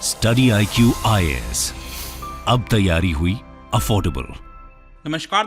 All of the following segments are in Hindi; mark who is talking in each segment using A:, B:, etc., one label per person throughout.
A: स्टडी IQ IAS, अब तैयारी हुई अफोर्डेबल।
B: नमस्कार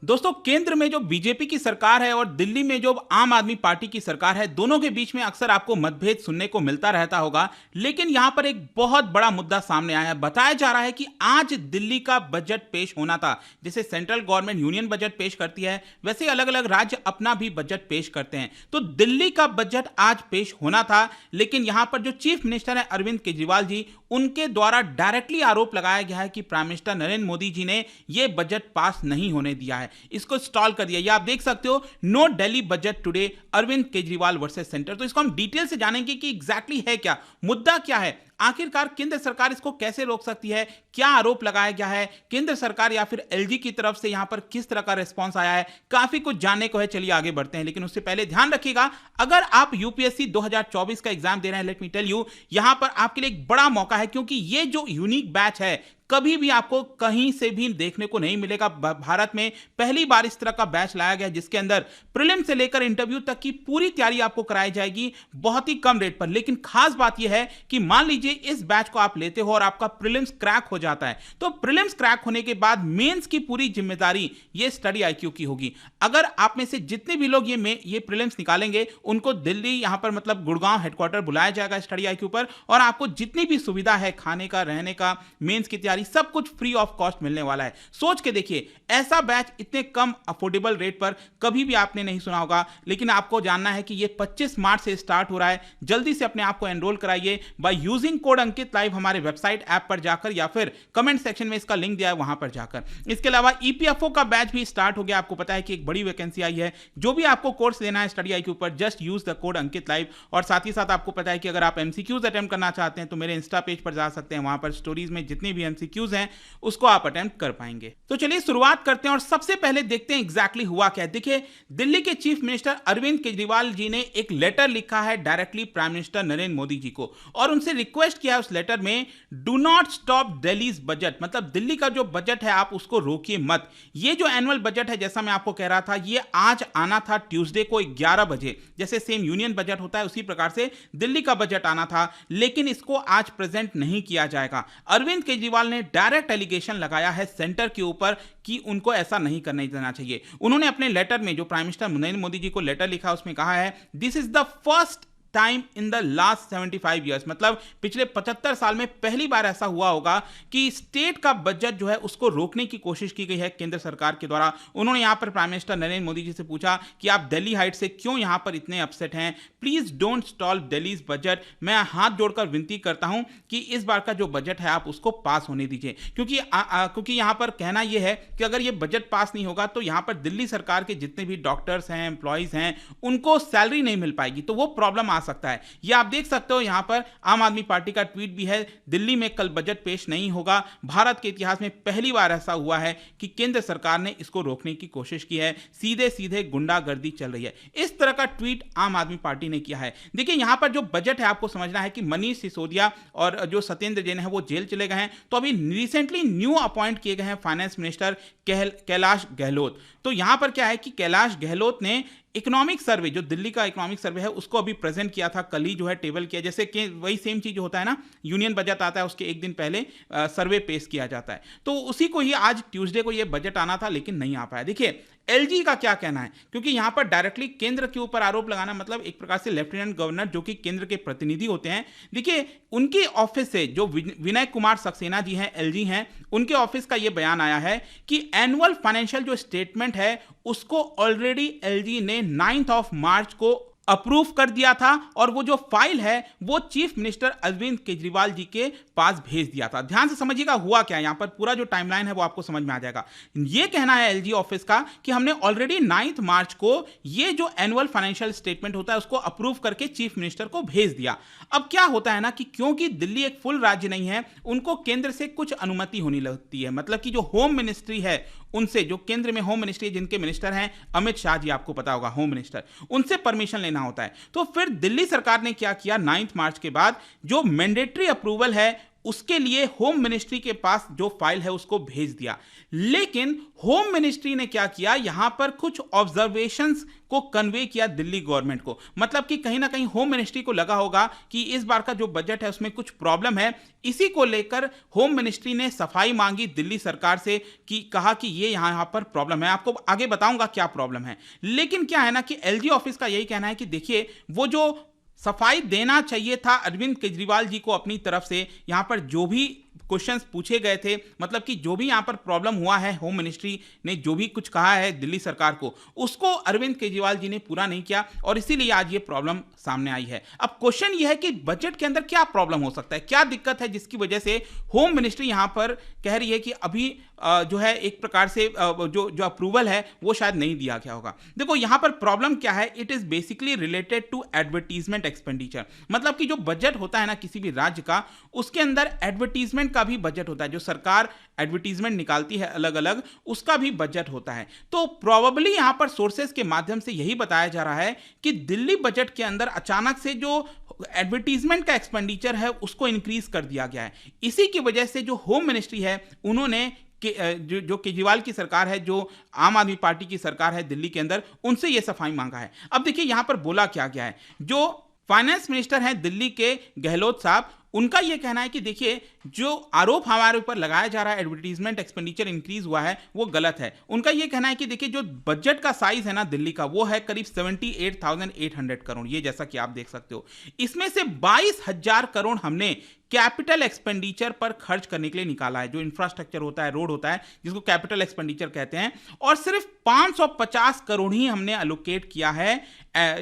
B: दोस्तों केंद्र में जो बीजेपी की सरकार है और दिल्ली में जो आम आदमी पार्टी की सरकार है, दोनों के बीच में अक्सर आपको मतभेद सुनने को मिलता रहता होगा। लेकिन यहां पर एक बहुत बड़ा मुद्दा सामने आया है। बताया जा रहा है कि आज दिल्ली का बजट पेश होना था। जैसे सेंट्रल गवर्नमेंट यूनियन बजट पेश करती है, वैसे अलग अलग राज्य अपना भी बजट पेश करते हैं। तो दिल्ली का बजट आज पेश होना था, लेकिन यहां पर जो चीफ मिनिस्टर है अरविंद केजरीवाल जी, उनके द्वारा डायरेक्टली आरोप लगाया गया है कि प्राइम मिनिस्टर नरेंद्र मोदी जी ने यह बजट पास नहीं होने दिया है, इसको स्टॉल कर दिया। ये आप देख सकते हो, no Delhi budget today, Arvind Kejriwal versus centre. तो इसको हम डिटेल से जानेंगे कि एग्जैक्टली है क्या, मुद्दा क्या है, आखिरकार केंद्र सरकार इसको कैसे रोक सकती है, क्या आरोप लगाया गया है, केंद्र सरकार या फिर एलजी की तरफ से यहां पर किस तरह का रिस्पांस आया है। काफी कुछ जानने को है, चलिए आगे बढ़ते हैं। लेकिन उससे पहले ध्यान रखिएगा, अगर आप यूपीएससी 2024 का एग्जाम दे रहे हैं, लेट मी टेल यू, यहां पर आपके लिए एक बड़ा मौका है, क्योंकि ये जो यूनिक बैच है कभी भी आपको कहीं से भी देखने को नहीं मिलेगा। भारत में पहली बार इस तरह का बैच लाया गया जिसके अंदर प्रीलिम से लेकर इंटरव्यू तक की पूरी तैयारी आपको कराई जाएगी बहुत ही कम रेट पर। लेकिन खास बात यह है कि मान लीजिए इस बैच को आप लेते हो और आपका प्रीलिम्स क्रैक हो जाता है, तो प्रीलिम्स क्रैक होने के बाद मेंस की पूरी जिम्मेदारी ये स्टडी IQ की होगी। अगर आप में से जितने भी लोग ये प्रीलिम्स निकालेंगे, उनको दिल्ली यहां पर मतलब गुड़गांव हेडक्वार्टर बुलाया जाएगा स्टडी IQ पर, और आपको जितनी भी सुविधा है, खाने का, रहने का, मेंस की तैयारी, सब कुछ फ्री ऑफ कॉस्ट मिलने वाला है। सोच के देखिए, ऐसा बैच इतने कम अफोर्डेबल रेट पर कभी भी आपने नहीं सुना होगा। लेकिन आपको जानना है कि ये 25 मार्च से स्टार्ट हो रहा है। जल्दी से अपने आप को एनरोल कराइए by using code Ankit live, हमारे वेबसाइट ऐप पर जाकर, या फिर कमेंट सेक्शन में इसका लिंक दिया है वहां पर जाकर। इसके अलावा EPFO का बैच भी स्टार्ट हो गया। आपको पता है कि एक बड़ी वैकेंसी आई है। जो भी आपको कोर्स लेना है स्टडी IQ पर, just use the code Ankit live. और साथ ही साथ आपको पता है कि अगर आप MCQs अटेम्प्ट करना चाहते हैं तो मेरे इंस्टा पेज पर जा सकते हैं, वहां पर स्टोरीज में जितनी भी MCQs हैं उसको आप अटेम्प्ट कर पाएंगे। तो चलिए शुरुआत करते हैं और सबसे पहले देखते हैं एग्जैक्टली हुआ क्या है। देखिए, दिल्ली के चीफ मिनिस्टर अरविंद केजरीवाल जी ने एक लेटर लिखा है directly prime minister Narendra Modi ji को, और उनसे रिक्वेस्ट किया है उस लेटर में, do not stop Delhi's budget, मतलब दिल्ली का जो बजट है आप उसको रोकिए मत। ये जो एनुअल बजट है, जैसा मैं आपको कह रहा था, ये आज आना था ट्यूसडे को 11 बजे, जैसे सेम यूनियन बजट होता है उसी प्रकार से दिल्ली का बजट आना था, लेकिन इसको आज प्रेजेंट नहीं किया जाएगा। अरविंद केजरीवाल ने डायरेक्ट एलिगेशन लगाया है सेंटर के ऊपर कि उनको ऐसा नहीं करने देना चाहिए। उन्होंने अपने लेटर में, जो प्राइम मिनिस्टर नरेंद्र मोदी जी को लेटर लिखा, उसमें कहा है, this is the first time in the last 75 years, मतलब पिछले 75 साल में पहली बार ऐसा हुआ होगा कि स्टेट का बजट जो है उसको रोकने की कोशिश की गई है केंद्र सरकार के द्वारा। उन्होंने यहां पर प्राइम मिनिस्टर नरेंद्र मोदी जी से पूछा कि आप दिल्ली हाइट से क्यों यहां पर इतने अपसेट हैं, please don't stall Delhi's budget. मैं हाथ जोड़कर विनती करता हूं कि इस बार का जो बजट है आप उसको पास होने दीजिए, क्योंकि यहां पर कहना यह है कि अगर यह बजट पास नहीं होगा तो यहां पर दिल्ली सरकार के जितने भी डॉक्टर्स हैं, एम्प्लॉइज हैं, उनको सैलरी नहीं मिल पाएगी, तो वो प्रॉब्लम सकता है। ये आप देख सकते हो, यहां पर आम आदमी पार्टी का ट्वीट भी है, दिल्ली में कल बजट पेश नहीं होगा। भारत के इतिहास में पहली बार ऐसा हुआ है कि केंद्र सरकार ने इसको रोकने की कोशिश की है, सीधे सीधे गुंडागर्दी चल रही है। इस तरह का ट्वीट आम आदमी पार्टी ने किया है। देखिए, यहां पर जो बजट है आपको समझना है कि मनीष सिसोदिया और जो सत्येंद्र जैन है वो जेल चले गए हैं, तो अभी रिसेंटली न्यू अपॉइंट किए गए हैं फाइनेंस मिनिस्टर कैलाश गहलोत। तो यहां पर क्या है कि कैलाश गहलोत ने इकोनॉमिक सर्वे, जो दिल्ली का इकोनॉमिक सर्वे है, उसको अभी प्रेजेंट किया था, कल ही जो है टेबल किया। जैसे कि वही सेम चीज होता है ना, यूनियन बजट आता है उसके एक दिन पहले सर्वे पेश किया जाता है, तो उसी को ही आज ट्यूसडे को ये बजट आना था, लेकिन नहीं आ पाया। देखिए, LG का क्या कहना है, क्योंकि यहां पर डायरेक्टली केंद्र के ऊपर आरोप लगाना मतलब एक प्रकार से लेफ्टिनेंट गवर्नर, जो कि केंद्र के प्रतिनिधि होते हैं, देखिए उनके ऑफिस से जो विनय कुमार सक्सेना जी हैं, LG हैं, उनके ऑफिस का यह बयान आया है कि एनुअल फाइनेंशियल जो स्टेटमेंट है उसको ऑलरेडी LG ने 9 मार्च को अप्रूव कर दिया था, और वो जो फाइल है वो चीफ मिनिस्टर अरविंद केजरीवाल जी के पास भेज दिया था। ध्यान से समझिएगा हुआ क्या, यहां पर पूरा जो टाइमलाइन है वो आपको समझ में आ जाएगा। ये कहना है LG ऑफिस का कि हमने ऑलरेडी 9 मार्च को ये जो एनुअल फाइनेंशियल स्टेटमेंट होता है उसको अप्रूव करके चीफ मिनिस्टर को भेज दिया। अब क्या होता है ना कि क्योंकि दिल्ली एक फुल राज्य नहीं है, उनको केंद्र से कुछ अनुमति होनी लगती है, मतलब कि जो होम मिनिस्ट्री है उनसे, जो केंद्र में होम मिनिस्ट्री जिनके मिनिस्टर हैं अमित शाह जी, आपको पता होगा होम मिनिस्टर, उनसे परमिशन लेना होता है। तो फिर दिल्ली सरकार ने क्या किया, 9 मार्च के बाद जो मैंडेटरी अप्रूवल है उसके लिए होम मिनिस्ट्री के पास जो फाइल है उसको भेज दिया। लेकिन होम मिनिस्ट्री ने क्या किया, यहां पर कुछ ऑब्जर्वेशंस को कन्वे किया दिल्ली गवर्नमेंट को। मतलब कि कहीं ना कहीं होम मिनिस्ट्री को लगा होगा कि इस बार का जो बजट है उसमें कुछ प्रॉब्लम है। इसी को लेकर होम मिनिस्ट्री ने सफाई मांगी दिल्ली सरकार से कि कहा कि ये यहां पर प्रॉब्लम है, आपको आगे बताऊंगा क्या प्रॉब्लम है। लेकिन क्या है ना कि एलजी ऑफिस का यही कहना है कि देखिए, वो जो सफाई देना चाहिए था अरविंद केजरीवाल जी को अपनी तरफ से, यहां पर जो भी क्वेश्चंस पूछे गए थे, मतलब कि जो भी यहां पर प्रॉब्लम हुआ है, होम मिनिस्ट्री ने जो भी कुछ कहा है दिल्ली सरकार को, उसको अरविंद केजरीवाल जी ने पूरा नहीं किया और इसीलिए आज ये प्रॉब्लम सामने आई है। अब क्वेश्चन ये है कि बजट के अंदर क्या प्रॉब्लम हो सकता है, क्या दिक्कत है जिसकी वजह से होम मिनिस्ट्री यहां पर कह रही है कि अभी जो है एक प्रकार से जो अप्रूवल है वो शायद नहीं दिया गया होगा। देखो यहां पर प्रॉब्लम क्या है, it is basically related to advertisement expenditure. मतलब कि जो बजट होता है ना किसी भी राज्य का, उसके अंदर एडवर्टीजमेंट का भी बजट होता है। जो सरकार एडवर्टीजमेंट निकालती है अलग अलग, उसका भी बजट होता है। तो प्रोबेबली यहां पर सोर्सेस के माध्यम से यही बताया जा रहा है कि दिल्ली बजट के अंदर अचानक से जो एडवर्टीजमेंट का एक्सपेंडिचर है उसको इंक्रीज कर दिया गया है। इसी की वजह से जो होम मिनिस्ट्री है उन्होंने जो केजरीवाल की सरकार है, जो आम आदमी पार्टी की सरकार है दिल्ली के अंदर, उनसे यह सफाई मांगा है। अब देखिए यहां पर बोला क्या गया है, जो फाइनेंस मिनिस्टर हैं दिल्ली के गहलोत साहब, उनका यह कहना है कि देखिए जो आरोप हमारे ऊपर लगाया जा रहा है एडवर्टीजमेंट एक्सपेंडिचर इंक्रीज हुआ है वो गलत है। उनका यह कहना है कि देखिए जो बजट का साइज है ना दिल्ली का, वो है करीब 78,800 करोड़, ये जैसा कि आप देख सकते हो। इसमें से 22,000 करोड़ हमने कैपिटल एक्सपेंडिचर पर खर्च करने के लिए निकाला है। जो इंफ्रास्ट्रक्चर होता है, रोड होता है, जिसको कैपिटल एक्सपेंडिचर कहते हैं, और सिर्फ 550 करोड़ ही हमने अलोकेट किया है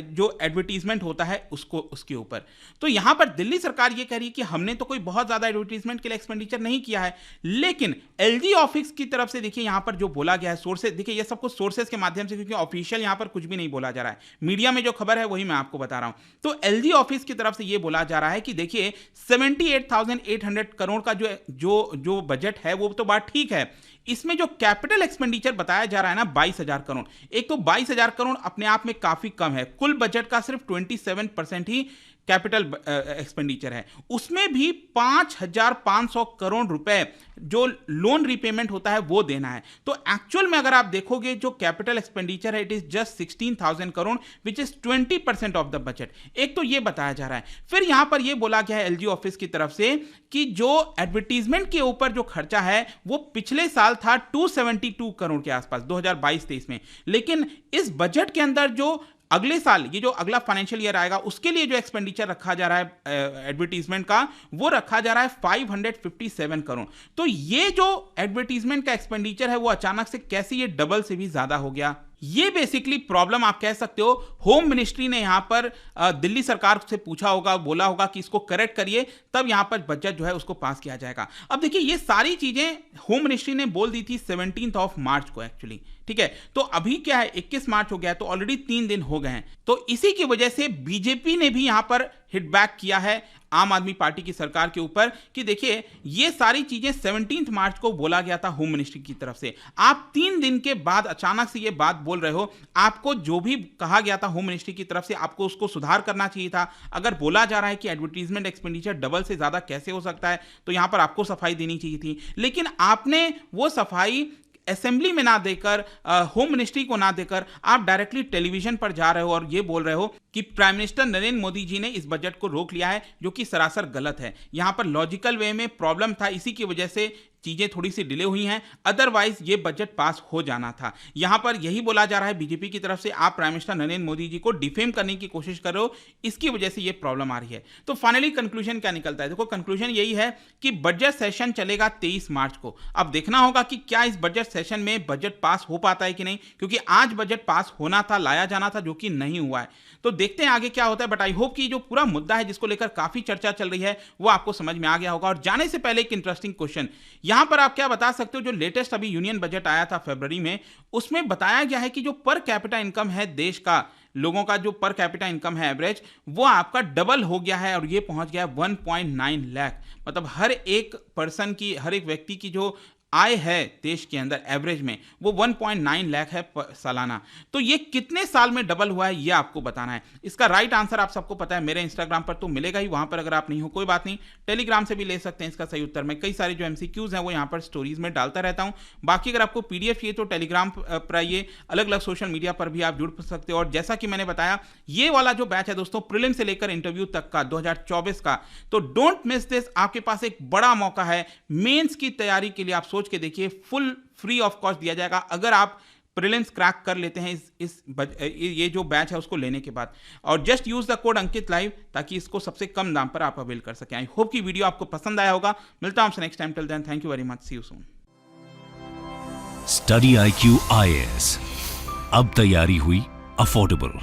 B: जो एडवर्टीजमेंट होता है उसके ऊपर। तो यहां पर दिल्ली सरकार यह कह रही है कि हमने तो कोई बहुत ज्यादा एडवर्टीजमेंट के लिए एक्सपेंडिचर नहीं किया है। लेकिन एलजी ऑफिस की तरफ से देखिए यहां पर जो बोला गया है, सोर्सेस देखिए, ये सब कुछ सोर्सेस के माध्यम से, क्योंकि ऑफिशियल यहां पर कुछ भी नहीं बोला जा रहा है, मीडिया में जो खबर है वही मैं आपको बता रहा हूं। तो एलजी ऑफिस की तरफ से यह बोला जा रहा है कि देखिए 78,800 करोड़ का जो बजट है वो तो बात ठीक है, इसमें जो कैपिटल एक्सपेंडिचर बताया जा रहा है ना 22,000 करोड़, एक तो 22,000 करोड़ अपने आप में काफी कम है। कुल बजट का सिर्फ 27% ही कैपिटल एक्सपेंडिचर है। उसमें भी 5,500 करोड़ रुपए जो लोन रिपेमेंट होता है वो देना है। तो एक्चुअल में अगर आप देखोगे जो कैपिटल एक्सपेंडिचर है, it is just 16,000 crore, which is 20% of the budget. एक तो ये बताया जा रहा है। फिर यहां पर ये बोला गया है एलजी ऑफिस की तरफ से कि जो एडवर्टीजमेंट के ऊपर जो खर्चा है वो पिछले साल था 272 करोड़ के आसपास 2022-23 में, लेकिन इस बजट के अंदर जो अगले साल, ये जो अगला फाइनेंशियल ईयर आएगा, उसके लिए जो एक्सपेंडिचर रखा जा रहा है एडवर्टीजमेंट का, वो रखा जा रहा है 557 करोड़। तो ये जो एडवर्टीजमेंट का एक्सपेंडिचर है वो अचानक से कैसे ये डबल से भी ज्यादा हो गया, ये बेसिकली प्रॉब्लम आप कह सकते हो। होम मिनिस्ट्री ने यहां पर दिल्ली सरकार से पूछा होगा, बोला होगा कि इसको करेक्ट करिए, तब यहां पर बजट जो है उसको पास किया जाएगा। अब देखिए ये सारी चीजें होम मिनिस्ट्री ने बोल दी थी 17 मार्च को एक्चुअली, ठीक है। तो अभी क्या है 21 मार्च हो गया है, तो ऑलरेडी 3 दिन हो गए हैं। तो इसी की वजह से बीजेपी ने भी यहां पर हिट बैक किया है आम आदमी पार्टी की सरकार के ऊपर कि देखिए ये सारी चीजें 17 मार्च को बोला गया था होम मिनिस्ट्री की तरफ से, आप 3 दिन के बाद अचानक से ये बात बोल रहे हो। आपको जो भी कहा गया था होम मिनिस्ट्री की तरफ से, आपको उसको सुधार करना चाहिए था। अगर बोला जा रहा है कि एडवर्टीजमेंट एक्सपेंडिचर डबल से ज्यादा कैसे हो सकता है, तो यहां पर आपको सफाई देनी चाहिए थी। लेकिन आपने वो सफाई असेंबली में ना देकर, होम मिनिस्ट्री को ना देकर, आप डायरेक्टली टेलीविजन पर जा रहे हो और ये बोल रहे हो कि प्राइम मिनिस्टर नरेंद्र मोदी जी ने इस बजट को रोक लिया है, जो कि सरासर गलत है। यहां पर लॉजिकल वे में प्रॉब्लम था, इसी की वजह से चीजें थोड़ी सी डिले हुई हैं, अदरवाइज ये बजट पास हो जाना था। यहां पर यही बोला जा रहा है बीजेपी की तरफ से, आप प्राइम मिनिस्टर नरेंद्र मोदी जी को डिफेम करने की कोशिश कर रहे हो, इसकी वजह से ये प्रॉब्लम आ रही है। तो फाइनली कंक्लूजन क्या निकलता है? देखो कंक्लूजन यही है कि बजट सेशन चलेगा 23 मार्च को। अब देखना होगा कि क्या इस बजट सेशन में बजट पास हो पाता है कि नहीं, क्योंकि आज बजट पास होना था, लाया जाना था, जो कि नहीं हुआ है। तो देखते हैं आगे क्या होता है, बट आई होप कि जो पूरा मुद्दा है जिसको लेकर काफी चर्चा चल रही है वो आपको समझ में आ गया होगा। और जाने से पहले एक इंटरेस्टिंग क्वेश्चन, यहां पर आप क्या बता सकते हो, जो लेटेस्ट अभी यूनियन बजट आया था फरवरी में, उसमें बताया गया है कि जो पर कैपिटा इनकम है देश का, लोगों का जो पर कैपिटा इनकम है एवरेज, वो आपका डबल हो गया है और ये पहुंच गया है 1.9 लाख। मतलब हर एक पर्सन की, हर एक व्यक्ति की जो आय है देश के अंदर एवरेज में, वो 1.9 लाख है सालाना। तो ये कितने साल में डबल हुआ है ये आपको बताना है। इसका राइट आंसर आप सबको पता है, मेरे इंस्टाग्राम पर तो मिलेगा ही, वहां पर अगर आप नहीं हो कोई बात नहीं, टेलीग्राम से भी ले सकते हैं इसका सही उत्तर। मैं कई सारे जो एमसीक्यूज हैं वो यहाँ पर स्टोरीज में डालता रहता हूँ। बाकी अगर आपको पीडीएफ चाहिए तो टेलीग्राम पर आइए, अलग अलग सोशल मीडिया पर भी आप जुड़ सकते हो। और जैसा कि मैंने बताया, ये वाला जो बैच है दोस्तों प्रीलिम से लेकर इंटरव्यू तक का 2024 का, तो डोंट मिस दिस। आपके पास एक बड़ा मौका है मेंस की तैयारी के लिए। आप सोच के देखिए, फुल फ्री ऑफ कॉस्ट दिया जाएगा अगर आप प्रीलिम्स क्रैक कर लेते हैं ये जो बैच है उसको लेने के बाद। और just use the code Ankit live ताकि इसको सबसे कम दाम पर आप अवेल कर सकें। आई होप कि वीडियो आपको पसंद आया होगा। मिलता हूं आपसे next time. Till then thank you very much, see you soon.
A: Study IQ IAS, अब तैयारी हुई अफोर्डेबल।